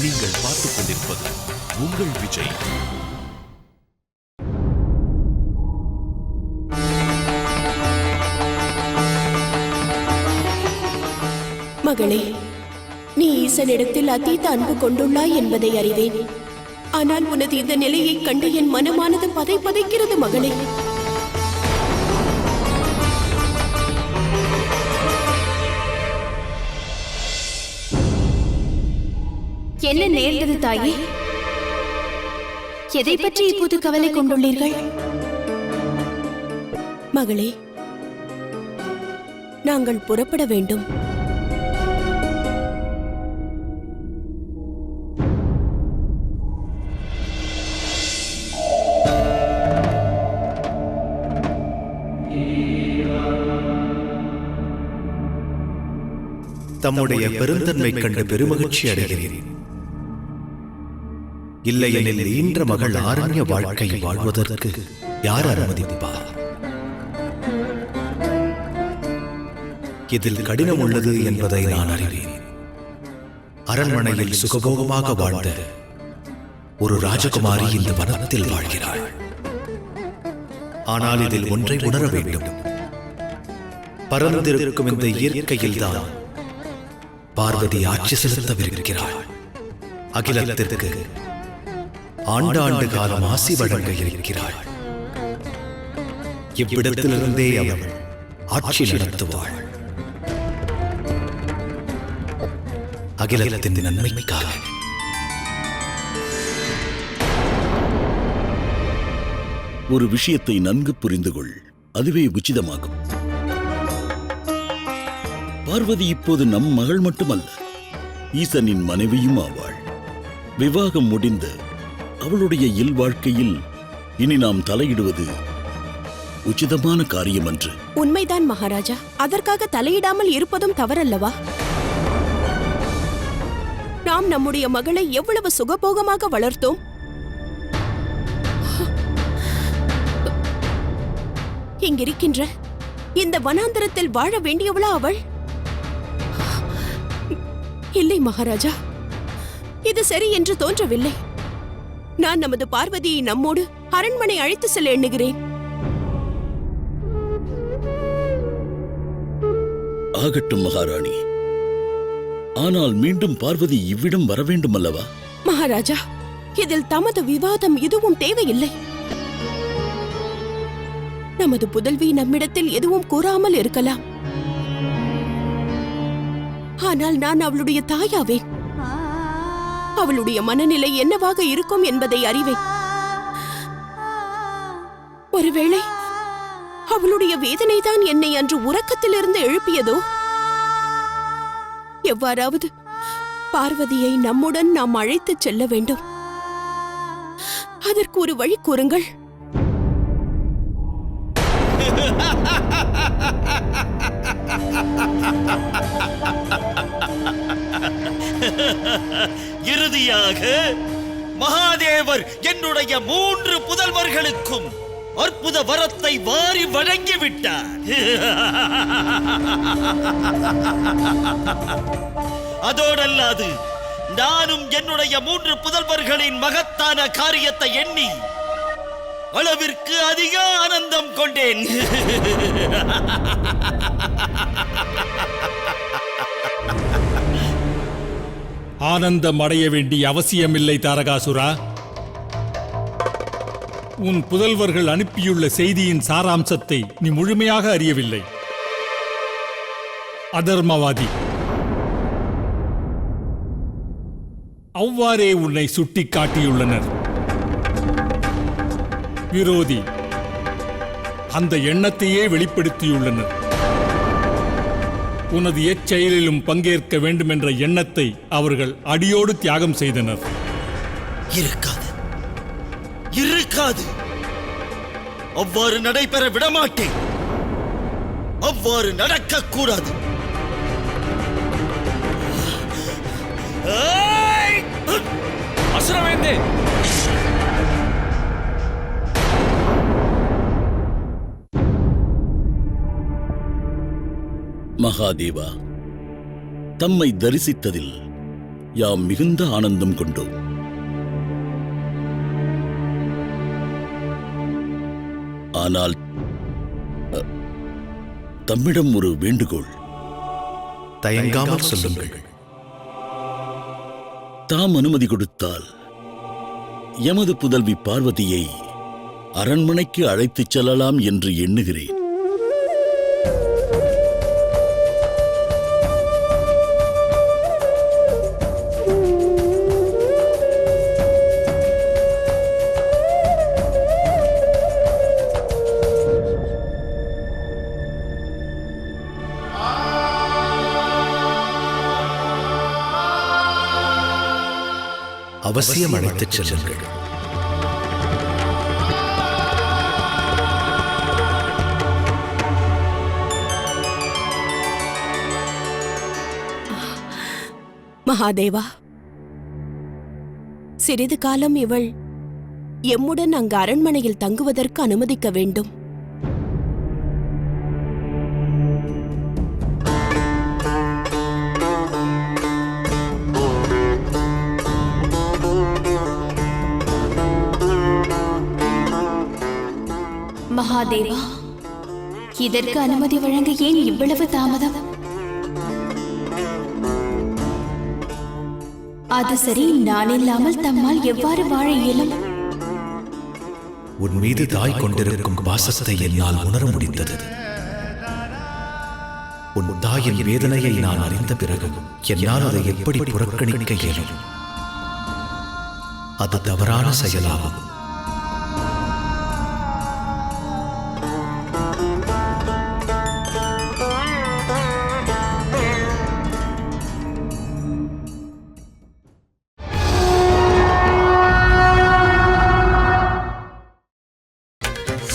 நீங்கள் பார்த்துக் கொண்டிருப்பது உங்கள் விஜய். மகளே, நீ ஈசனிடத்தில் அதீத அன்பு கொண்டுள்ளாய் என்பதை அறிவேன். ஆனால் உனது இந்த நிலையைக் கண்டு என் மனமானது பதைக்கிறது மகளே. என்ன நேர்ந்தது தாயே? எதை பற்றி இப்போது கவலை கொண்டுள்ளீர்கள்? மகளே, நாங்கள் புறப்பட வேண்டும். தம்முடைய பெருந்தன்மை கண்டு பெருமகிழ்ச்சி அடைகிறேன். இல்லையெனில் ஈன்ற மகள் ஆரண்ய வாழ்க்கை வாழ்வதற்கு யார் அனுமதிப்பார்? இதில் கடினம் உள்ளது என்பதை நான் அறிவேன். அரண்மனையில் சுகபோகமாக வாழ்ந்த ஒரு ராஜகுமாரி இந்த வனத்தில் வாழ்கிறாள். ஆனால் இதில் ஒன்றை உணர வேண்டும். பரந்திருக்கும் இந்த இயற்கையில் தான் பார்வதி ஆட்சி செலுத்தவிருக்கிறாள். அகிலத்திற்கு ஆண்டாண்டு காலம் ஆசி வழங்க இருக்கிறாள். இவ்விடத்திலிருந்தே அவள் ஆட்சி நடத்துவாள். அகிலத்தின் நன்மைக்காக. ஒரு விஷயத்தை நன்கு புரிந்து கொள், அதுவே உச்சிதமாகும். பார்வதி இப்போது நம் மகள் மட்டுமல்ல, ஈசனின் மனைவியும் ஆவாள். விவாகம் முடிந்து அவளுடைய இல்வாழ்க்கையில் இனி நாம் தலையிடுவது உச்சிதமான காரியம் அன்று. உண்மைதான் மகாராஜா. அதற்காக தலையிடாமல் இருப்பதும் தவறல்லவா? நாம் நம்முடைய மகளை எவ்வளவு சுகபோகமாக வளர்த்தோம். இங்கிருக்கின்ற இந்த வனாந்தரத்தில் வாழ வேண்டியவளா அவள்? இல்லை மகாராஜா, இது சரி என்று தோன்றவில்லை. நான் நமது பார்வதியை நம்மோடு அரண்மனை அழைத்து செல்ல எண்ணுகிறேன். ஆகட்டும் மகாராணி. ஆனால் மீண்டும் பார்வதி இவ்விடம் வர வேண்டும் அல்லவா? மகாராஜா, இதில் தமது விவாதம் எதுவும் தேவையில்லை. நமது புதல்வி நம்மிடத்தில் எதுவும் கூறாமல் இருக்கலாம். ஆனால் நான் அவளுடைய தாயாவேன். அவளுடைய மனநிலை என்னவாக இருக்கும் என்பதை அறிவேன். ஒருவேளை அவளுடைய வேதனைதான் என்னை அன்று உறக்கத்திலிருந்து எழுப்பியதோ? எவ்வாறாவது பார்வதியை நம்முடன் நாம் அழைத்துச் செல்ல வேண்டும். அதற்கு ஒரு வழி கூறுங்கள். இறுதியாக மகாதேவர் என்னுடைய 3 புதல்வர்களுக்கும் அற்புத வரத்தை வாரி வழங்கிவிட்டார். அதோடல்லாது நானும் என்னுடைய 3 புதல்வர்களின் மகத்தான காரியத்தை எண்ணி அளவிற்கு அதிக ஆனந்தம் கொண்டேன். ஆனந்தம் அடைய வேண்டிய அவசியமில்லை தாரகாசுரா. உன் புதல்வர்கள் அனுப்பியுள்ள செய்தியின் சாராம்சத்தை நீ முழுமையாக அறியவில்லை. அதர்மவாதி, அவ்வாறே உன்னை சுட்டிக் காட்டியுள்ளனர். விரோதி, அந்த எண்ணத்தையே வெளிப்படுத்தியுள்ளனர். உனது எச்செயலிலும் பங்கேற்க வேண்டும் என்ற எண்ணத்தை அவர்கள் அடியோடு தியாகம் செய்தனர். இருக்காது. அவ்வாறு நடைபெற விடமாட்டேன். அவ்வாறு நடக்கக்கூடாது. அசுரவேந்தே, மகாதேவா, தம்மை தரிசித்ததில் யாம் மிகுந்த ஆனந்தம் கொண்டோம். ஆனால் தம்மிடம் ஒரு வேண்டுகோள். தயங்காமல் சொல்லுங்கள். தாம் அனுமதி கொடுத்தால் எமது புதல்வி பார்வதியை அரண்மனைக்கு அழைத்துச் செல்லலாம் என்று எண்ணுகிறேன். அவசியம் அழைத்துச் செல்லுங்கள். மகாதேவா, சிறிது காலம் இவள் எம்முடன் அங்கு அரண்மனையில் தங்குவதற்கு அனுமதிக்க வேண்டும். மகாதேவா, இதற்கு அனுமதி வழங்க ஏன் இவ்வளவு தாமதம்? அது சரி, நான் இல்லாமல் தம்மால் எவ்வாறு வாழ இயலும்? உன் மீது தாய் கொண்டிருக்கும் பாசத்தை என்னால் உணர முடிந்தது. உன் தாயின் வேதனையை நான் அறிந்த பிறகு என்னால் அதை எப்படி புறக்கணிக்க இயலும்? அது தவறான செயலாகும்.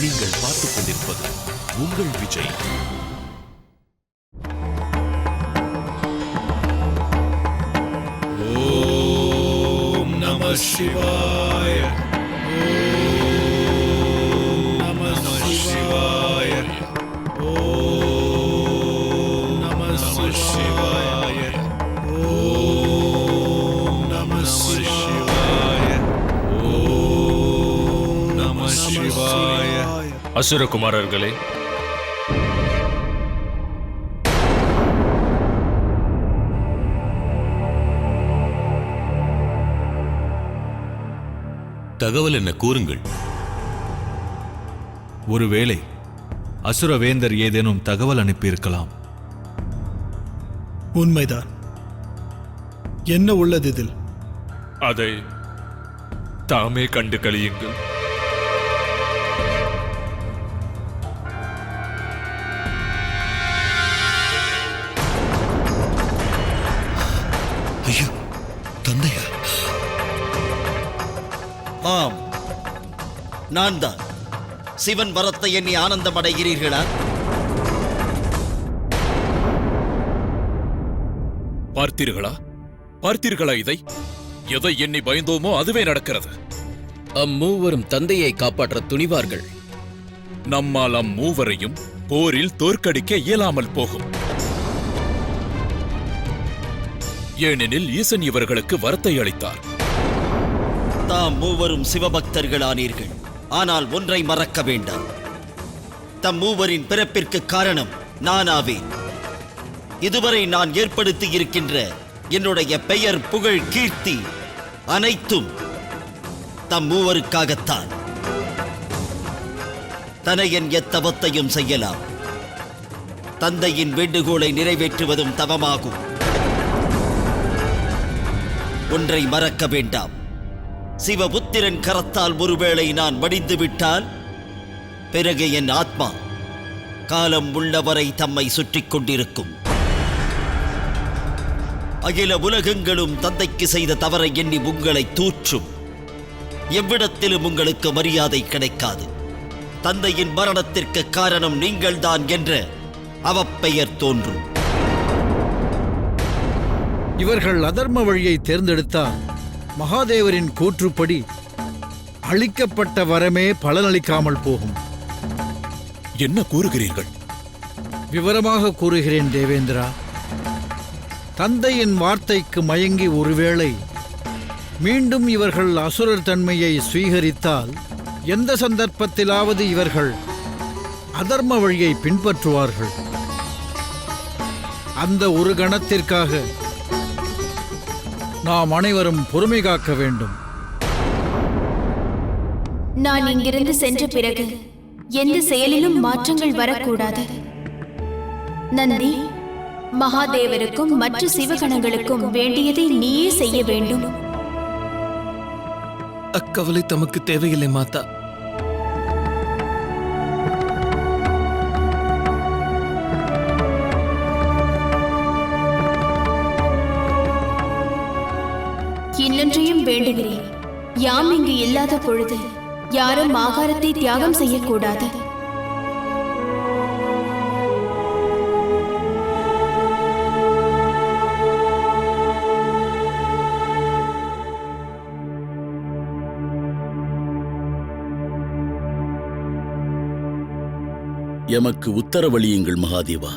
நீங்கள் பார்த்துக் கொண்டிருப்பது உங்கள் விஜய். ஓம் நம சிவாய. ஓம் நம சிவாய. ஓம் நம சிவாய. ஓம் நம சிவாய. ஓம் நம சிவாய. அசுரகுமாரர்களே, தகவல் என்ன, கூறுங்கள். ஒருவேளை அசுரவேந்தர் ஏதேனும் தகவல் அனுப்பியிருக்கலாம். உண்மைதான். என்ன உள்ளது இதில்? அதை தாமே கண்டு கழியுங்கள். ஐயோ, தந்தையா? ஆம், நான் தான். சிவன் வரத்தை எண்ணி ஆனந்தம் அடைகிறீர்களா? பார்த்தீர்களா இதை? எதை எண்ணி பயந்தோமோ அதுவே நடக்கிறது. அம்மூவரும் தந்தையை காப்பாற்ற துணிவார்கள். நம்மால் அம்மூவரையும் போரில் தோற்கடிக்க இயலாமல் போகும். ஏனெனில் ஈசன் இவர்களுக்கு வரத்தை அளித்தார். தாம் மூவரும் சிவபக்தர்களானீர்கள். ஆனால் ஒன்றை மறக்க வேண்டாம். தம் மூவரின் பிறப்பிற்கு காரணம் நானாவேன். இதுவரை நான் ஏற்படுத்தி இருக்கின்ற என்னுடைய பெயர், புகழ், கீர்த்தி அனைத்தும் தம் மூவருக்காகத்தான். தனையன் எத்தவத்தையும் செய்யலாம். தந்தையின் வேண்டுகோளை நிறைவேற்றுவதும் தவமாகும். ஒன்றை மறக்க வேண்டாம். சிவபுத்திரன் கரத்தால் ஒருவேளை நான் மடிந்து விட்டால் பிறகு என் ஆத்மா காலம் உள்ளவரை தம்மை சுற்றிக் கொண்டிருக்கும். அகில உலகங்களும் தந்தைக்கு செய்த தவறை எண்ணி உங்களை தூற்றும். எவ்விடத்திலும் உங்களுக்கு மரியாதை கிடைக்காது. தந்தையின் மரணத்திற்கு காரணம் நீங்கள்தான் என்ற அவப்பெயர் தோன்றும். இவர்கள் அதர்ம வழியை தேர்ந்தெடுத்தால் மகாதேவரின் கூற்றுப்படி அளிக்கப்பட்ட வரமே பலனளிக்காமல் போகும். என்ன கூறுகிறீர்கள்? விவரமாக கூறுகிறேன் தேவேந்திரா. தந்தையின் வார்த்தைக்கு மயங்கி ஒருவேளை மீண்டும் இவர்கள் அசுரர் தன்மையை சுவீகரித்தால் எந்த சந்தர்ப்பத்திலாவது இவர்கள் அதர்ம வழியை பின்பற்றுவார்கள். அந்த ஒரு கணத்திற்காக நாம் அனைவரும் பொறுமை காக்க வேண்டும். நான் இங்கிருந்து சென்ற பிறகு எந்த செயலிலும் மாற்றங்கள் வரக்கூடாது. நந்தி, மகாதேவருக்கும் மற்ற சிவகணங்களுக்கும் வேண்டியதை நீயே செய்ய வேண்டும். அக்கவலை தமக்கு தேவையில்லை மாதா. இன்னொன்றையும் வேண்டுகிறேன். யாம் இங்கு இல்லாத பொழுது யாரும் ஆகாரத்தை தியாகம் செய்யக்கூடாது. எமக்கு உத்தரவளியுங்கள் மகாதேவா.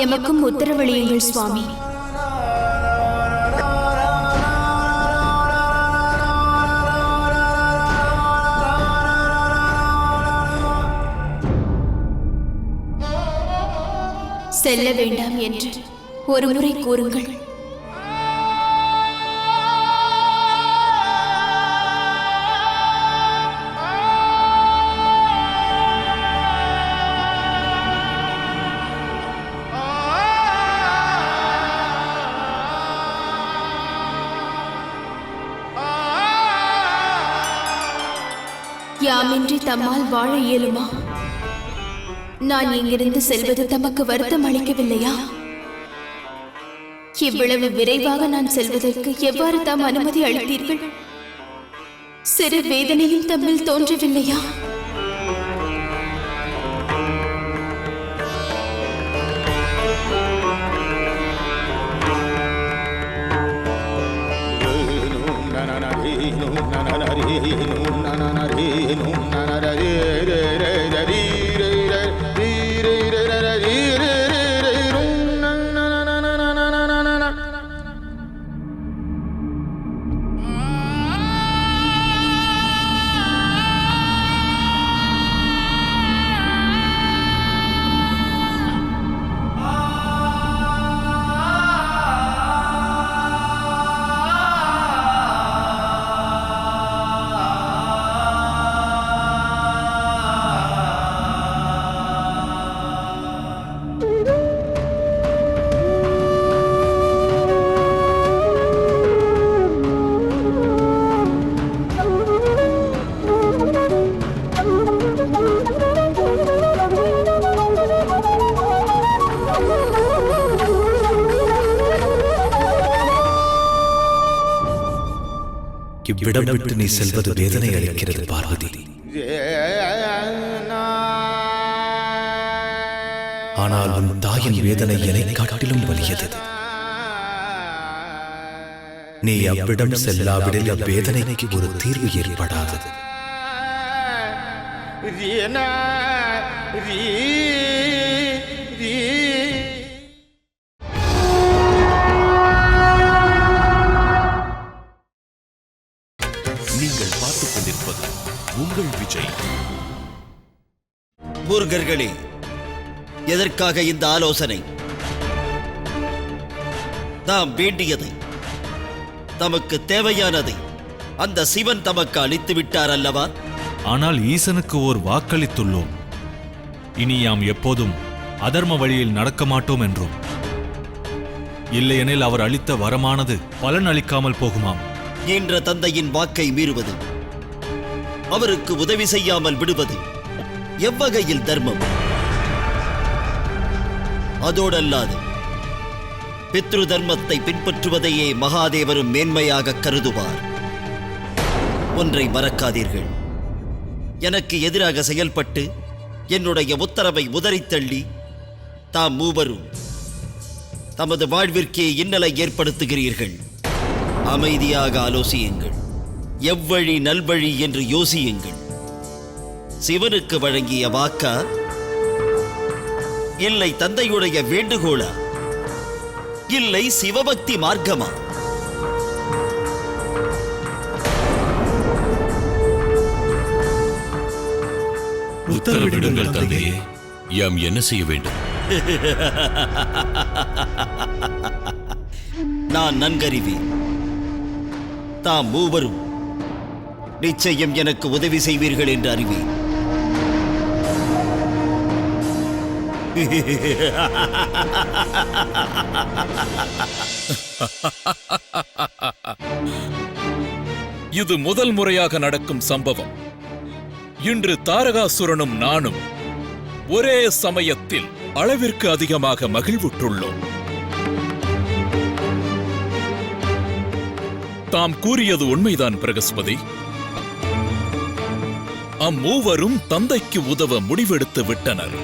எமக்கும் உத்தரவளியுங்கள் சுவாமி. செல்ல வேண்டாம் என்று ஒருமுறை கூறுங்கள். யாமின்றி தம்மால் வாழ இயலுமா? நான் இங்கிருந்து செல்வது தமக்கு வருத்தம் அளிக்கவில்லையா? இவ்வளவு விரைவாக நான் செல்வதற்கு எவ்வாறு தாம் அனுமதி அளித்தீர்கள்? சிறு வேதனையும் தம்மில் தோன்றவில்லையா? இவ்விடம் விட்டு நீ செல்வது வேதனை அளிக்கிறது பார்வதி. ஆனால் உன் தாயின் வேதனை என்னை காட்டிலும் வலியது. நீ அவ்விடம் செல்லாவிடில் அவ்வேதனைக்கு ஒரு தீர்வு ஏற்படாது. நீங்கள் பார்த்துக் கொண்டிருப்பது உங்கள் விஜய். மூர்க்கர்களே, எதற்காக இந்த ஆலோசனை? நாம் வேண்டியதை, தமக்கு தேவையானதை அந்த சிவன் தமக்கு அளித்து விட்டார் அல்லவா? ஆனால் ஈசனுக்கு ஓர் வாக்களித்துள்ளோம். இனி யாம் எப்போதும் அதர்ம வழியில் நடக்க மாட்டோம் என்றும். இல்லையெனில் அவர் அளித்த வரமானது பலன் அளிக்காமல் போகுமாம். என்ற தந்தையின் வாக்கை மீறுவது, அவருக்கு உதவி செய்யாமல் விடுவது எவ்வகையில் தர்மம்? அதோடல்லாது பித்ரு தர்மத்தை பின்பற்றுவதையே மகாதேவரும் மேன்மையாக கருதுவார். ஒன்றை மறக்காதீர்கள், எனக்கு எதிராக செயல்பட்டு என்னுடைய உத்தரவை உதறித்தள்ளி தாம் மூவரும் தமது வாழ்விற்கே இன்னலை ஏற்படுத்துகிறீர்கள். அமைதியாக ஆலோசியுங்கள். எவ்வழி நல்வழி என்று யோசியுங்கள். சிவனுக்கு வழங்கிய வாக்கா, இல்லை தந்தையுடைய வேண்டுகோளா, இல்லை சிவபக்தி மார்க்கமா? உத்தரவிடுங்கள் தந்தையே. யாம் என்ன செய்ய வேண்டும்? நான் நன்கறிவேன். தாம் மூவரும் நிச்சயம் எனக்கு உதவி செய்வீர்கள் என்று அறிவேன். இது முதல் முறையாக நடக்கும் சம்பவம். இன்று தாரகாசுரனும் நானும் ஒரே சமயத்தில் அளவிற்கு அதிகமாக மகிழ்வுற்றுள்ளோம். தாம் கூறியது உண்மைதான் பிரகஸ்பதி. அம்மூவரும் தந்தைக்கு உதவ முடிவெடுத்து விட்டனர்.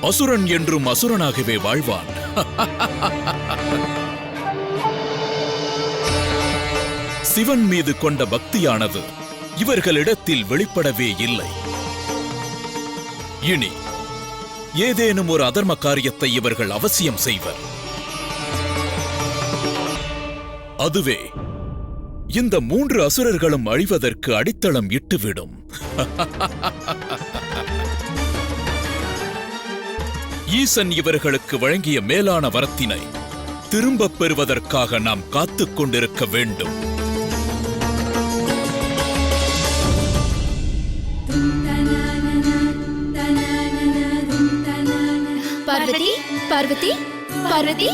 அசுரன் என்றும் அசுரனாகவே வாழ்வான். சிவன் மீது கொண்ட பக்தியானது இவர்களிடத்தில் வெளிப்படவே இல்லை. இனி ஏதேனும் ஒரு அதர்ம காரியத்தை இவர்கள் அவசியம் செய்வர். அதுவே இந்த 3 அசுரர்களும் அழிவதற்கு அடித்தளம் இட்டுவிடும். ஈசன் இவர்களுக்கு வழங்கிய மேலான வரத்தினை திரும்பப் பெறுவதற்காக நாம் காத்துக் கொண்டிருக்க வேண்டும். பார்வதி, பார்வதி, பார்வதி.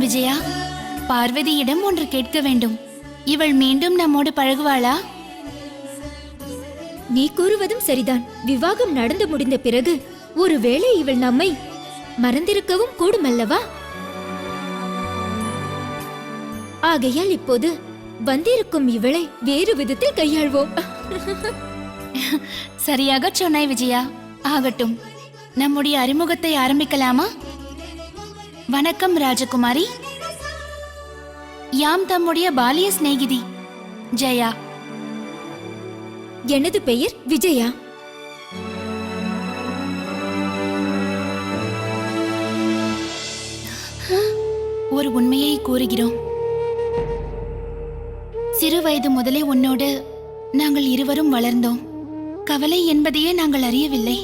விஜயா, பார்வதியிடம் ஒன்று கேட்க வேண்டும். இவள் மீண்டும் நம்மோடு பழகுவாளா? நீ கூறுவதும் சரிதான். விவாகம் நடந்து முடிந்த பிறகு ஒருவேளை இவள் நம்மை மறந்திருக்கவும் கூடுமல்லவா? ஆகையால் இப்போது வந்திருக்கும் இவளை வேறு விதத்தில் கையாள்வோம். சரியாக சொன்னாய் விஜயா. ஆகட்டும், நம்முடைய அறிமுகத்தை ஆரம்பிக்கலாமா? வணக்கம் ராஜகுமாரி. யாம் தம்முடைய பாலிய சிநேகிதி ஜெயா. எனது பெயர் விஜயா. ஒரு உண்மையை கூறுகிறோம். சிறு வயது முதலே உன்னோடு நாங்கள் இருவரும் வளர்ந்தோம். கவலை என்பதையே நாங்கள் அறியவில்லை.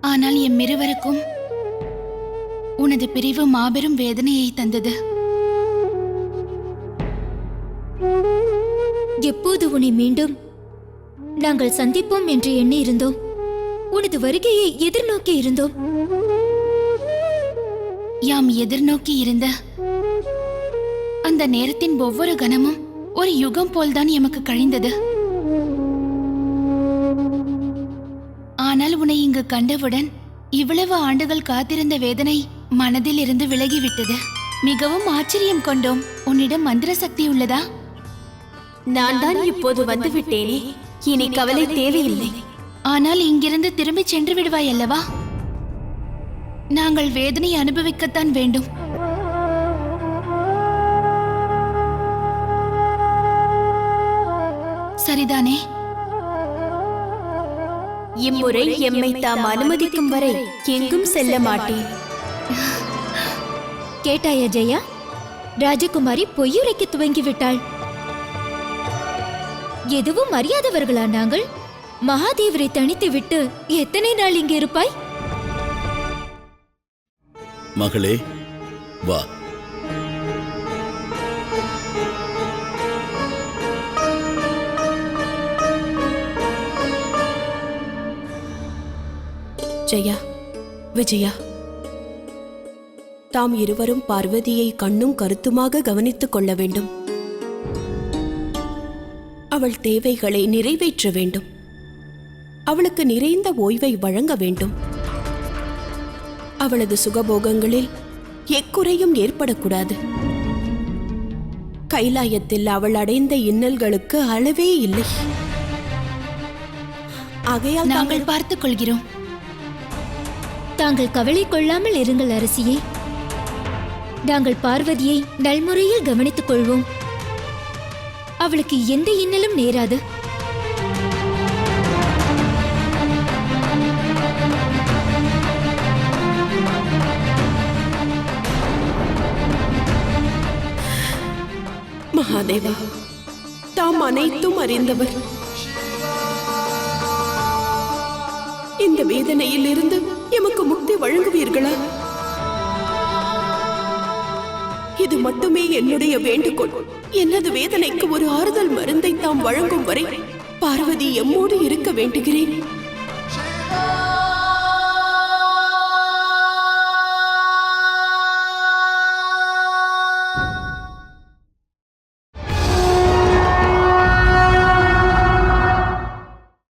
ஆனால் எம்மிருவருக்கும் உனது பிரிவு மாபெரும் வேதனையை தந்தது. எப்போது உன்னை மீண்டும் நாங்கள் சந்திப்போம் என்று எண்ணி இருந்தோம். உனது வருகையை எதிர்நோக்கி இருந்தோம். யாம் எதிர்நோக்கி இருந்த அந்த நேரத்தின் ஒவ்வொரு கணமும் ஒரு யுகம் போல்தான் எமக்கு கழிந்தது. ஆனால் உன்னை இங்கு கண்டவுடன் இவ்வளவு ஆண்டுகள் காத்திருந்த வேதனை மனதில் இருந்து விலகிவிட்டது. மிகவும் ஆச்சரியம் கொண்டோம். உன்னிடம் மந்திர சக்தி உள்ளதா? நான் தான் இப்போது வந்து விட்டேனே, இனி கவலை தேவையில்லை. ஆனால் இங்கிருந்து திரும்பி சென்று விடுவாய் அல்லவா? நாங்கள் வேதனை அனுபவிக்கத்தான் வேண்டும். சரிதானே? இம்முறை எம்மை தாம் அனுமதிக்கும் வரை எங்கும் செல்ல மாட்டேன். கேட்டாயா ஜெயா? ராஜகுமாரி பொய்யுரைக்க துவங்கிவிட்டாள். எதுவும் அறியாதவர்களா நாங்கள்? மகாதேவரை தனித்து விட்டு எத்தனை நாள் இங்கு இருப்பாய்? மகளே, வா. ஜெயா, விஜயா, தாம் இருவரும் பார்வதியை கண்ணும் கருத்துமாக கவனித்துக் கொள்ள வேண்டும். அவள் தேவைகளை நிறைவேற்ற வேண்டும். அவளுக்கு நிறைந்த ஓய்வை வழங்க வேண்டும். அவளது சுகபோகங்களில் எக்குறையும் ஏற்படக்கூடாது. கைலாயத்தில் அவள் அடைந்த இன்னல்களுக்கு அளவே இல்லை. ஆகையால் நாங்கள் பார்த்துக் கொள்கிறோம். தாங்கள் கவலை கொள்ளாமல் இருங்கள் அரசியே. நாங்கள் பார்வதியை நல்முறையில் கவனித்துக் கொள்வோம். அவளுக்கு எந்த இன்னலும் நேராது. மகாதேவா, தாம் அனைத்தும் அறிந்தவர். இந்த வேதனையில் இருந்து எமக்கு முக்தி வழங்குவீர்களா? இது மட்டுமே என்னுடைய வேண்டுகோள். எனது வேதனைக்கு ஒரு ஆறுதல் மருந்தை தாம் வழங்கும் வரை பார்வதி எம்மோடு இருக்க வேண்டுகிறேன்.